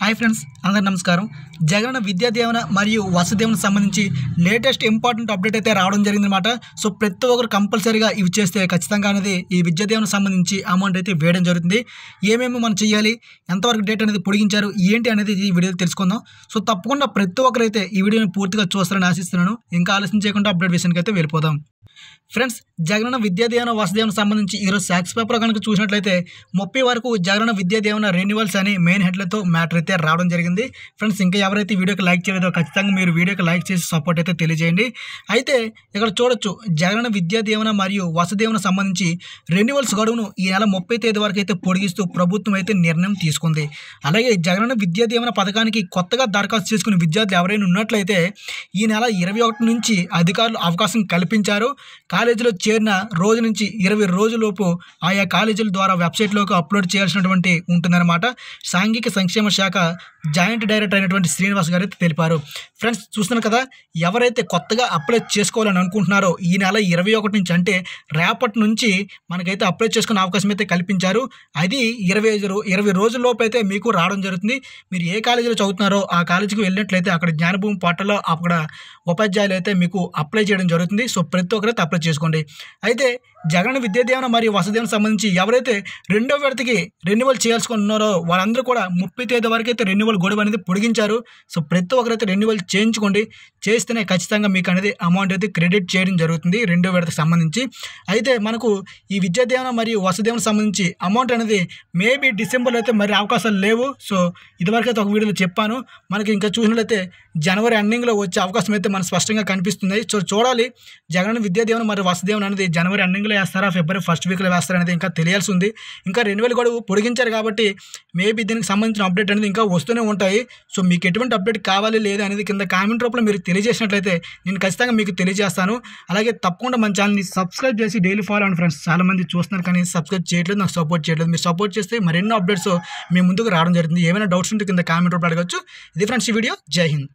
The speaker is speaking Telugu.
హాయ్ ఫ్రెండ్స్, అందరికీ నమస్కారం. జగనన్న విద్యా దీవెన మరియు వసతి దీవెనకు సంబంధించి లేటెస్ట్ ఇంపార్టెంట్ అప్డేట్ అయితే రావడం జరిగిందన్నమాట. సో ప్రతి ఒక్కరు కంపల్సరీగా ఇవి చేస్తే ఖచ్చితంగా అనేది ఈ విద్యా దీవెనకు సంబంధించి అమౌంట్ అయితే వేయడం జరుగుతుంది. ఏమేమి మనం చేయాలి, ఎంతవరకు డేట్ అనేది పొడిగించారు, ఏంటి అనేది ఈ వీడియోలో తెలుసుకుందాం. సో తప్పకుండా ప్రతి ఒక్కరైతే ఈ వీడియోని పూర్తిగా చూస్తారని ఆశిస్తున్నాను. ఇంకా ఆలస్యం చేయకుండా అప్డేట్ విషయానికి అయితే వెళ్ళిపోదాం. ఫ్రెండ్స్, జగనన్న విద్యా దీవెన వసతి దీవెనకు సంబంధించి ఈరోజు సాక్స్ పేపర్ కనుక చూసినట్లయితే 30 వరకు జగనన్న విద్యా దీవెన రెన్యువల్స్ అని మెయిన్ హెడ్లతో మ్యాటర్ అయితే రావడం జరిగింది. ఫ్రెండ్స్, ఇంకా ఎవరైతే వీడియోకి లైక్ చేయలేదో ఖచ్చితంగా మీరు వీడియోకి లైక్ చేసి సపోర్ట్ అయితే తెలియజేయండి. అయితే ఇక్కడ చూడొచ్చు, జగనన్న విద్యా దీవెన మరియు వసతి దీవెనకు సంబంధించి రెన్యువల్స్ గడువును ఈ నెల 30 తేదీ వరకు అయితే పొడిగిస్తూ ప్రభుత్వం అయితే నిర్ణయం తీసుకుంది. అలాగే జగనన్న విద్యా దీవెన పథకానికి కొత్తగా దరఖాస్తు చేసుకునే విద్యార్థులు ఎవరైనా ఉన్నట్లయితే ఈ నెల 21 నుంచి అధికారులు అవకాశం కల్పించారు. కాలేజీలో చేరిన రోజు నుంచి 20 రోజులలోపు ఆయా కాలేజీల ద్వారా వెబ్సైట్లోకి అప్లోడ్ చేయాల్సినటువంటి ఉంటుందన్నమాట. సాంఘిక సంక్షేమ శాఖ జాయింట్ డైరెక్టర్ అయినటువంటి శ్రీనివాస్ గారు అయితే తెలిపారు. ఫ్రెండ్స్, చూస్తున్నారు కదా, ఎవరైతే కొత్తగా అప్లై చేసుకోవాలని అనుకుంటున్నారో ఈ నెల 21 నుంచి అంటే రేపటి నుంచి మనకైతే అప్లై చేసుకునే అవకాశం అయితే కల్పించారు. అది 20 రోజుల్లోపు అయితే మీకు రావడం జరుగుతుంది. మీరు ఏ కాలేజీలో చదువుతున్నారో ఆ కాలేజీకి వెళ్ళినట్లయితే అక్కడ జ్ఞానభూమి పోర్టల్లో అక్కడ ఉపాధ్యాయులు అయితే మీకు అప్లై చేయడం జరుగుతుంది. సో ప్రతి ఒక్కరైతే అప్లై చేసుకోండి. అయితే జగనన్న విద్యా దీవెన మరియు వసతి దీవెనకు సంబంధించి ఎవరైతే రెండో విడతకి రెన్యువల్ చేయాల్సుకుంటున్నారో వాళ్ళందరూ కూడా 30 తేదీ వరకు అయితే రెన్యువల్ గడువు అనేది పొడిగించారు. సో ప్రతి ఒక్కరైతే రెన్యువల్ చేయించుకోండి. చేస్తేనే ఖచ్చితంగా మీకు అనేది అమౌంట్ అయితే క్రెడిట్ చేయడం జరుగుతుంది రెండో విడతకు సంబంధించి. అయితే మనకు ఈ విద్యా దీవెన మరియు వసతి దీవెనకు సంబంధించి అమౌంట్ అనేది మేబీ డిసెంబర్లో అయితే మరి అవకాశాలు లేవు. సో ఇదివరకు అయితే ఒక వీడియోలో చెప్పాను. మనకి ఇంకా చూసినట్లయితే జనవరి ఎండింగ్లో వచ్చే అవకాశం అయితే మనకు స్పష్టంగా కనిపిస్తుంది. సో చూడాలి, జగనన్న విద్యా దీవెన మరియు వసతి దీవెన అనేది జనవరి ఎండింగ్లో వేస్తారా, ఫిబ్రవరి ఫస్ట్ వీక్లో వేస్తారా అనేది ఇంకా తెలియాల్సి ఉంది. ఇంకా రెన్యువల్ గడువు పొడిగించారు కాబట్టి మేబీ దీనికి సంబంధించిన అప్డేట్ అనేది ఇంకా వస్తూనే ఉంటాయి. సో మీకు ఎటువంటి అప్డేట్ కావాలి లేదా అనేది కింద కామెంట్ రూపంలో మీరు తెలియజేసినట్లయితే నేను ఖచ్చితంగా మీకు తెలియజేస్తాను. అలాగే తప్పకుండా మన ఛానల్ని సబ్స్క్రైబ్ చేసి డైలీ ఫాలో అవ్వండి ఫ్రెండ్స్. చాలామంది చూస్తున్నారు కానీ సబ్స్క్రైబ్ చేయట్లేదు, నాకు సపోర్ట్ చేయట్లేదు. మీరు సపోర్ట్ చేస్తే మరెన్నో అప్డేట్స్ మీ ముందుకు రావడం జరుగుతుంది. ఏమైనా డౌట్స్ ఉంటే కింద కామెంట్ రూపంలో అడగచ్చు. ఇది ఫ్రెండ్స్ ఈ వీడియో. జై హింద్.